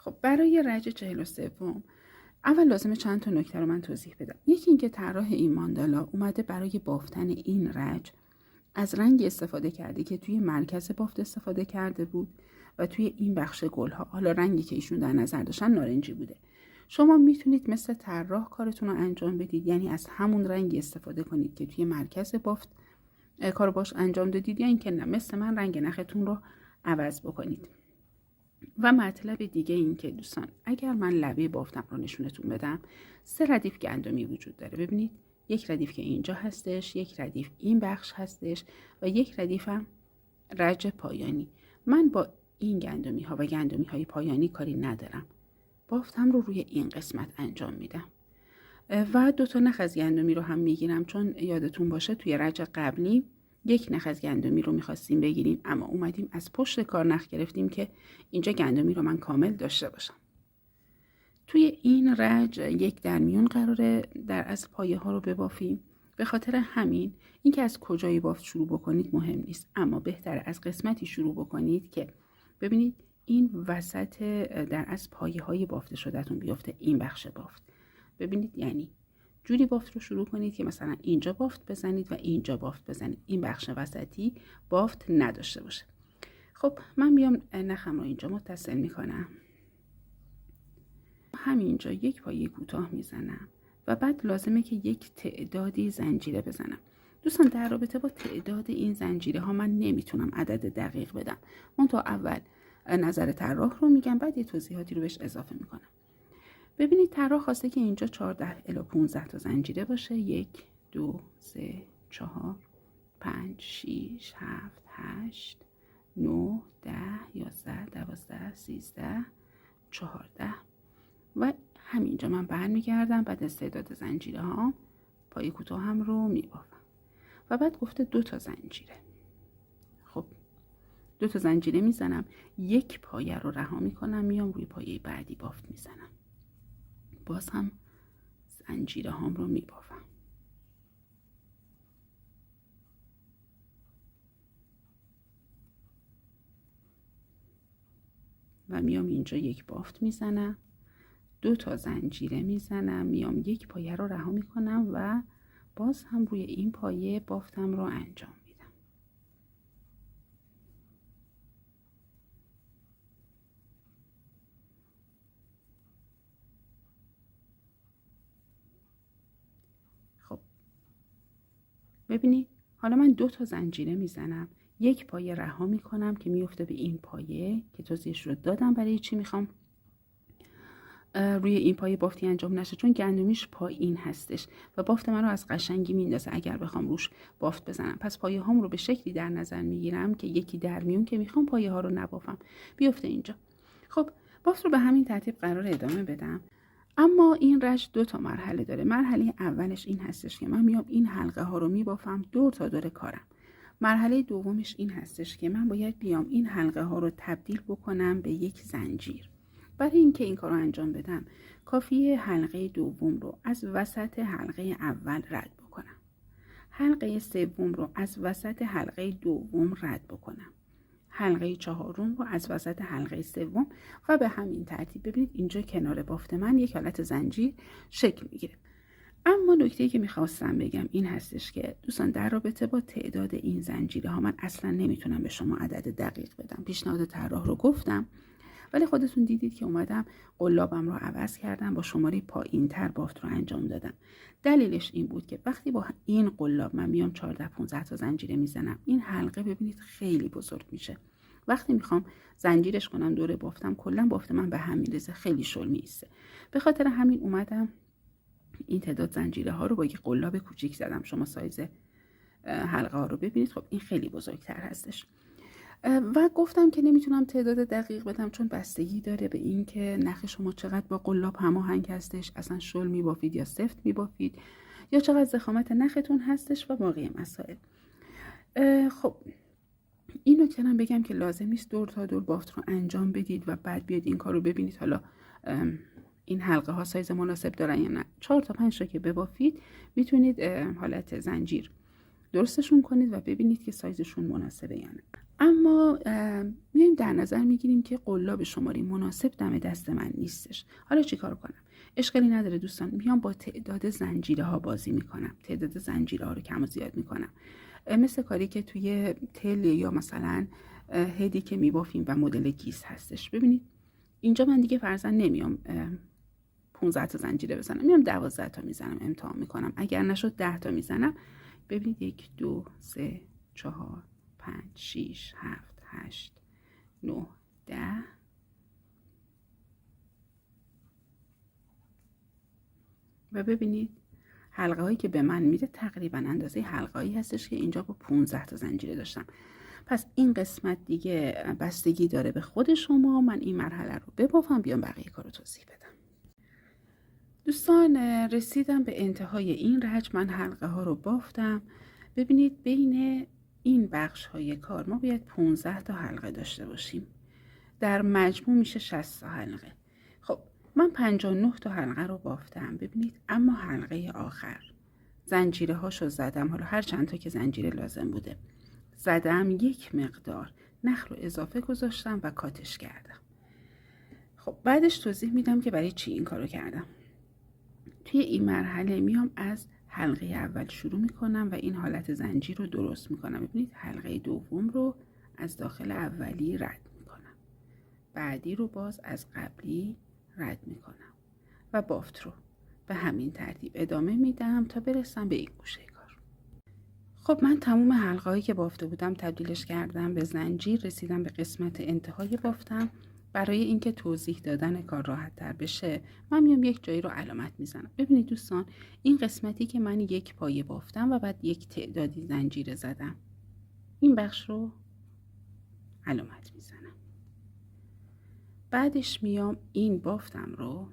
خب برای رج 43 اول لازمه چند تا نکته رو من توضیح بدم. یکی اینکه طراح این ماندالا اومده برای بافتن این رج از رنگی استفاده کرده که توی مرکز بافت استفاده کرده بود و توی این بخش گلها، حالا رنگی که ایشون در نظر داشتن نارنجی بوده. شما میتونید مثل طراح کارتون رو انجام بدید، یعنی از همون رنگی استفاده کنید که توی مرکز بافت کار باش انجام دادید، یا اینکه نه مثل من رنگ نختون رو عوض بکنید. و مطلب دیگه این که دوستان، اگر من لبه بافتم رو نشونتون بدم، 3 ردیف گندمی وجود داره. ببینید، یک ردیف که اینجا هستش، یک ردیف این بخش هستش و یک ردیف هم رج پایانی. من با این گندمی ها و گندمی های پایانی کاری ندارم، بافتم رو روی این قسمت انجام میدم و 2 تا نخ از گندمی رو هم میگیرم، چون یادتون باشه توی رج قبلی 1 نخ از گندمی رو میخواستیم بگیریم، اما اومدیم از پشت کار نخ گرفتیم که اینجا گندمی رو من کامل داشته باشم. توی این رج 1 درمیون قراره در از پایه ها رو ببافیم. به خاطر همین اینکه از کجای بافت شروع بکنید مهم نیست، اما بهتره از قسمتی شروع بکنید که ببینید این وسط در از پایه های بافت شدهتون بیفته، این بخش بافت. ببینید یعنی جوری بافت رو شروع کنید که مثلا اینجا بافت بزنید و اینجا بافت بزنید، این بخش وسطی بافت نداشته باشه. خب من بیام نخم رو اینجا متصل میکنم، همینجا 1 پایه کوتاه میزنم و بعد لازمه که یک تعدادی زنجیره بزنم. دوستان در رابطه با تعداد این زنجیره ها من نمیتونم عدد دقیق بدم، من تا اول نظر طراح رو میگم، بعد یه توضیحاتی رو بهش اضافه میکنم. ببینید طراح خواسته که اینجا 14 الی 15 تا زنجیره باشه. 1 2 3 4 5 6 7 8 9 10 11 12 13 14 و همینجا من برمیگردم. بعد از تعداد زنجیره ها پای کوتاه هم رو میبافم و بعد گفته 2 تا زنجیره. خب 2 تا زنجیره میزنم، 1 پایه رو رها میکنم، میام روی پایه بعدی بافت میزنم، باز هم زنجیره هام رو میبافم و میام اینجا 1 بافت میزنم، 2 تا زنجیره میزنم، میام 1 پایه رو رها میکنم و باز هم روی این پایه بافتم رو انجام میدم. خب ببینید حالا من 2 تا زنجیره میزنم، 1 پایه رها میکنم که میفته به این پایه که توضیحش رو دادم برای چی میخوام روی این پایه بافتی انجام نشه، چون گندمیش پایین هستش و بافت من رو از قشنگی میندازه اگر بخوام روش بافت بزنم. پس پایه هام رو به شکلی در نظر میگیرم که یکی درمیون که میخوام پایه ها رو نبافم بیفته اینجا. خب بافت رو به همین ترتیب قرار ادامه بدم، اما این رج 2 تا مرحله داره. مرحله اولش این هستش که من میام این حلقه ها رو میبافم دور تا دور کارم. مرحله دومش این هستش که من باید بیام این حلقه ها رو تبدیل بکنم به یک زنجیر. برای اینکه این کار رو انجام بدم کافیه حلقه دوم رو از وسط حلقه اول رد بکنم، حلقه سوم رو از وسط حلقه دوم رد بکنم، حلقه چهارم رو از وسط حلقه سوم و به همین ترتیب. ببینید اینجا کنار بافت من یک حالت زنجیر شکل میگیره. اما نکته‌ای که میخواستم بگم این هستش که دوستان در رابطه با تعداد این زنجیره ها من اصلا نمیتونم به شما عدد دقیق بدم. پیشنهاد طراح رو گفتم، ولی خودتون دیدید که اومدم قلابم رو عوض کردم، با شماره پایین تر بافت رو انجام دادم. دلیلش این بود که وقتی با این قلاب من میام 14-15 تا زنجیره میزنم، این حلقه ببینید خیلی بزرگ میشه. وقتی میخوام زنجیرش کنم دور بافتم، کلا بافت من به هم میریزه، خیلی شل میسته. به خاطر همین اومدم این تعداد زنجیره ها رو با یک قلاب کوچیک زدم. شما سایز حلقه ها رو ببینید، خب این خیلی بزرگتر هستش. و گفتم که نمیتونم تعداد دقیق بدم چون بستگی داره به این که نخ شما چقدر با قلاب هماهنگ هستش، اصلا شل میبافید یا سفت میبافید، یا چقدر ضخامت نختون هستش و باقی مسائل. خب این نکته هم بگم که لازم نیست دور تا دور بافت رو انجام بدید و بعد بیاد این کار رو ببینید حالا این حلقه ها سایز مناسب دارن یا نه. 4 تا 5 تا که ببافید میتونید حالت زنجیر درستشون کنید و ببینید که سایزشون مناسبه یا نه. اما میایم در نظر میگیریم که قلاب شماری مناسب دم دست من نیستش. حالا چیکار کنم؟ اشکالی نداره دوستان، میام با تعداد زنجیره ها بازی میکنم. تعداد زنجیره ها رو کم و زیاد میکنم، مثل کاری که توی تل یا مثلا هدی که میبافیم و مدل گیس هستش. ببینید اینجا من دیگه فرضاً نمیام 15 تا زنجیره بزنم، میام 12 تا میزنم، امتحان میکنم. اگر نشد 10 تا میزنم. ببینید 1 2 3 4 5 6 7 8 9 10. و ببینید حلقه هایی که به من میده تقریبا اندازه حلقه هایی هستش که اینجا با 15 تا زنجیره داشتم. پس این قسمت دیگه بستگی داره به خود شما. من این مرحله رو ببافم، بیام بقیه کارو توضیح بدم. دوستان رسیدم به انتهای این رج. من حلقه ها رو بافتم. ببینید بین این بخش های کار ما باید 15 تا حلقه داشته باشیم. در مجموع میشه 60 تا حلقه. خب من 59 تا حلقه رو بافتم. ببینید اما حلقه آخر زنجیره هاشو زدم. حالا هر چند تا که زنجیره لازم بوده زدم، یک مقدار نخ رو اضافه گذاشتم و کاتش کردم. خب بعدش توضیح میدم که برای چی این کارو کردم. توی این مرحله میام از حلقه اول شروع میکنم و این حالت زنجیر رو درست میکنم. ببینید حلقه دوم رو از داخل اولی رد میکنم، بعدی رو باز از قبلی رد میکنم و بافت رو به همین ترتیب ادامه میدم تا برسم به این گوشه کار. خب من تموم حلقه هایی که بافته بودم تبدیلش کردم به زنجیر. رسیدم به قسمت انتهای بافتم. برای اینکه توضیح دادن کار راحت تر بشه من میام یک جایی رو علامت میزنم. ببینید دوستان این قسمتی که من یک پایه بافتم و بعد یک تعدادی زنجیره زدم، این بخش رو علامت میزنم. بعدش میام این بافتم رو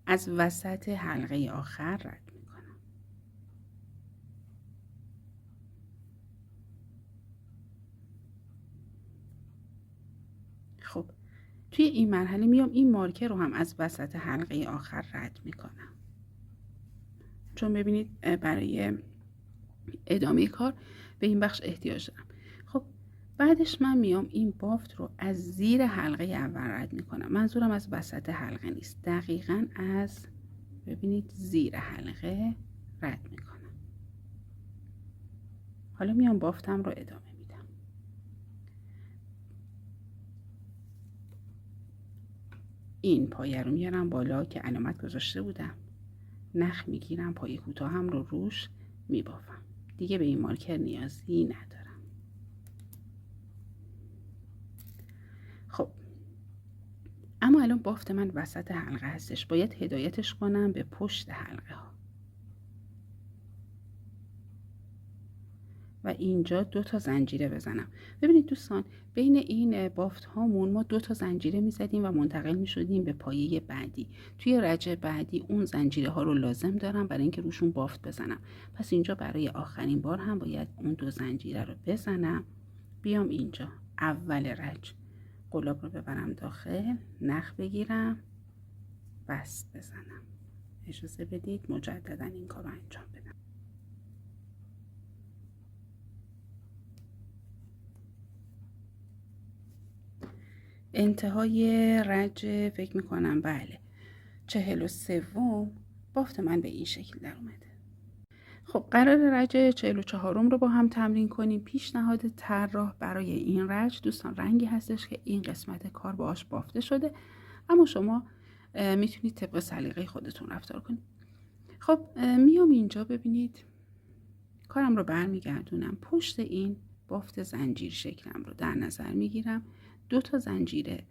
از وسط حلقه آخر رد میکنم. خب توی این مرحله میام این مارکر رو هم از وسط حلقه آخر رد میکنم، چون ببینید برای ادامه کار به این بخش احتیاج دارم. خب بعدش من میام این بافت رو از زیر حلقه اول رد میکنم. منظورم از وسط حلقه نیست، دقیقاً از ببینید زیر حلقه رد میکنم. حالا میام بافتم رو ادامه میدم. این پایه رو میارم بالا که علامت گذاشته بودم، نخ میگیرم، پایه کوتاهم رو روش میبافم. دیگه به این مارکر نیازی ندارم. خب اما الان بافت من وسط حلقه هستش، باید هدایتش کنم به پشت حلقه ها و اینجا 2 تا زنجیره بزنم. ببینید دوستان بین این بافت هامون ما 2 تا زنجیره میزدیم و منتقل میشدیم به پایه بعدی. توی رجع بعدی اون زنجیره ها رو لازم دارم برای اینکه روشون بافت بزنم. پس اینجا برای آخرین بار هم باید اون 2 زنجیره رو بزنم. بیام اینجا اول رجع قلاب رو ببرم داخل، نخ بگیرم، بست بزنم. اجازه بدید مجددا این کار رو انجام بدم. انتهای رج فکر میکنم بله 43 بافت من به این شکل در اومده. خب قرار رج 44 رو با هم تمرین کنیم. پیشنهاد طراح برای این رج دوستان رنگی هستش که این قسمت کار باهاش بافته شده، اما شما میتونید طبق سلیقه خودتون رفتار کنید. خب میام اینجا ببینید کارم رو برمیگردونم پشت این بافت زنجیر شکلم رو در نظر میگیرم. 2 تا زنجیره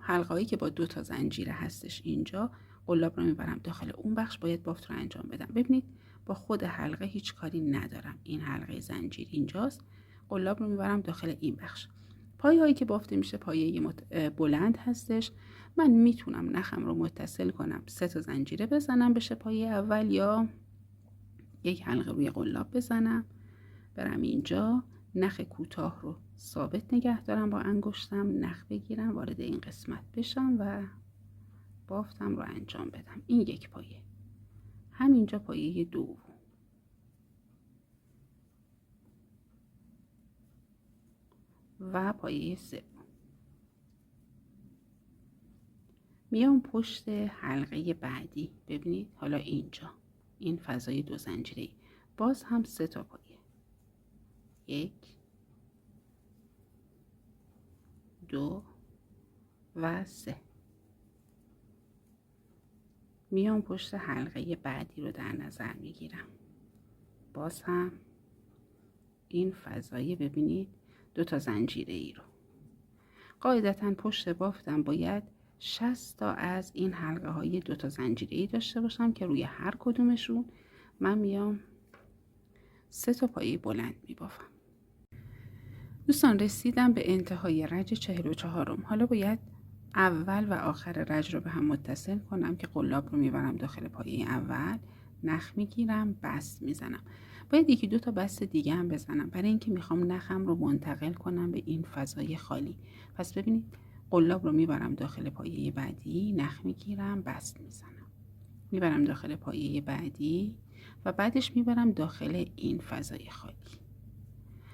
حلقه هایی که با 2 تا زنجیره هستش اینجا قلاب رو میبرم داخل اون بخش، باید بافت رو انجام بدم. ببینید با خود حلقه هیچ کاری ندارم، این حلقه زنجیر اینجاست، قلاب رو میبرم داخل این بخش. پایه هایی که بافته میشه پایه بلند هستش. من میتونم نخم رو متصل کنم، 3 تا زنجیره بزنم بشه پایه اول، یا یک حلقه روی قلاب بزنم، برم اینجا نخ کوتاه رو ثابت نگه دارم با انگشتم، نخ بگیرم وارد این قسمت بشم و بافتم رو انجام بدم. این یک پایه. همینجا پایه دوم. و پایه سوم. میام پشت حلقه بعدی. ببینید حالا اینجا این فضای 2 زنجیره‌ای باز هم 3 تا پایه. 1 2 و 3. میام پشت حلقه بعدی رو در نظر میگیرم. باز هم این فضای ببینید 2 تا زنجیره‌ای رو. قاعدتاً پشت بافتم باید 60 تا از این حلقه های 2 تا زنجیره‌ای داشته باشم که روی هر کدومشون من میام 3 تا پایه بلند میبافم. دوستان رسیدم به انتهای رج 44م. حالا باید اول و آخر رج رو به هم متصل کنم که قلاب رو میبرم داخل پایه اول، نخ میگیرم، بست میزنم. باید 1-2 تا بست دیگه هم بزنم برای اینکه میخوام نخم رو منتقل کنم به این فضای خالی. پس ببینید قلاب رو میبرم داخل پایه بعدی، نخ میگیرم، بست میزنم، میبرم داخل پایه بعدی و بعدش میبرم داخل این فضای خالی.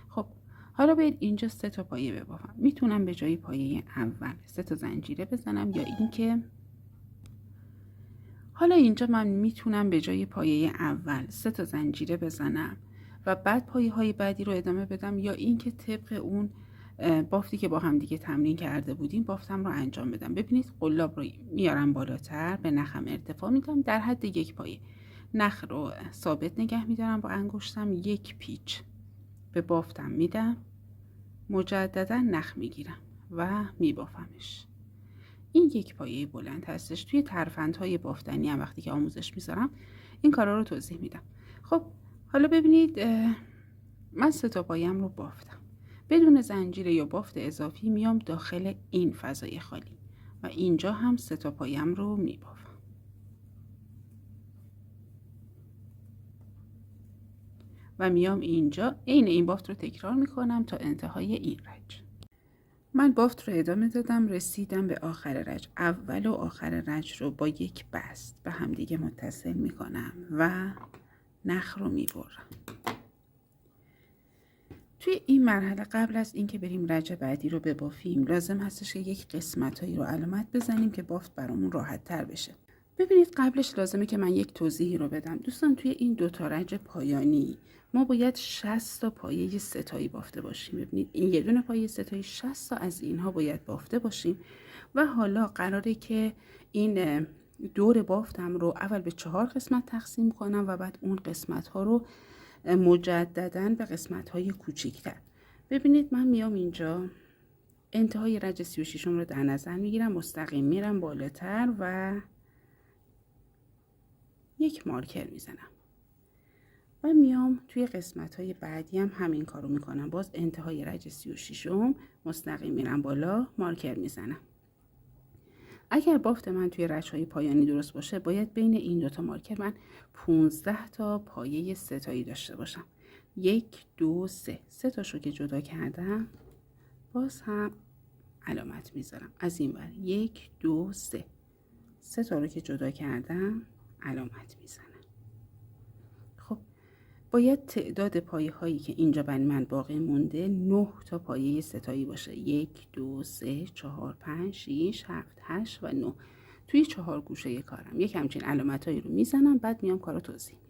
خب حالا باید اینجا 3 تا پایه ببافم. میتونم به جای پایه اول 3 تا زنجیره بزنم یا اینکه حالا اینجا من میتونم به جای پایه اول 3 تا زنجیره بزنم و بعد پایه های بعدی رو ادامه بدم، یا اینکه طبق اون بافتی که با هم دیگه تمرین کرده بودیم بافتم رو انجام بدم. ببینید قلاب رو میارم بالاتر، به نخم ارتفاع میدم در حد 1 پایه. نخ رو ثابت نگه میدارم با انگشتم، 1 پیچ به بافتم میدم، مجددا نخ میگیرم و میبافمش. این 1 پایه بلند هستش. توی ترفندهای بافتنی هم وقتی که آموزش میذارم این کارا رو توضیح میدم. خب حالا ببینید من 3 تا پایه‌ام رو بافتم. بدون زنجیر یا بافت اضافی میام داخل این فضای خالی و اینجا هم 3 تا پایه‌ام رو میبافم. و میام اینجا عین این بافت رو تکرار میکنم تا انتهای این رج. من بافت رو ادامه دادم، رسیدم به آخر رج. اول و آخر رج رو با 1 بست به هم دیگه متصل میکنم و نخ رو میبرم. توی این مرحله قبل از اینکه بریم رج بعدی رو ببافیم لازم هستش که یک قسمتایی رو علامت بزنیم که بافت برامون راحت تر بشه. ببینید قبلش لازمه که من یک توضیحی رو بدم. دوستان توی این 2 تا رج پایانی ما باید 60 تا پایه ستایی بافته باشیم. ببینید این یه دونه پایه ستایی، 60 تا از اینها باید بافته باشیم و حالا قراره که این دور بافتم رو اول به 4 قسمت تقسیم کنم و بعد اون قسمت ها رو مجدداً به قسمت های کوچیک‌تر. ببینید من میام اینجا انتهای رج 36 رو در نظر میگیرم، مستقیم میرم بالاتر و 1 مارکر میزنم و میام توی قسمت های بعدی هم همین کارو میکنم. باز انتهای رج 36 مستقیم میرم بالا، مارکر میزنم. اگر بافت من توی رج های پایانی درست باشه باید بین این 2 تا مارکر من 15 تا پایه ستایی داشته باشم. 1 2 3 تاشو که جدا کردم باز هم علامت میذارم. از این ور 1 2 3 تا رو که جدا کردم علامت میزنم. خب باید تعداد پایه هایی که اینجا برای من باقی مونده 9 تا پایه ستایی باشه. 1 2 3 4 5 6 7 8 و 9 توی 4 گوشه کارم یک همچین علامت هایی رو میزنم، بعد میام کارو توضیح میدم.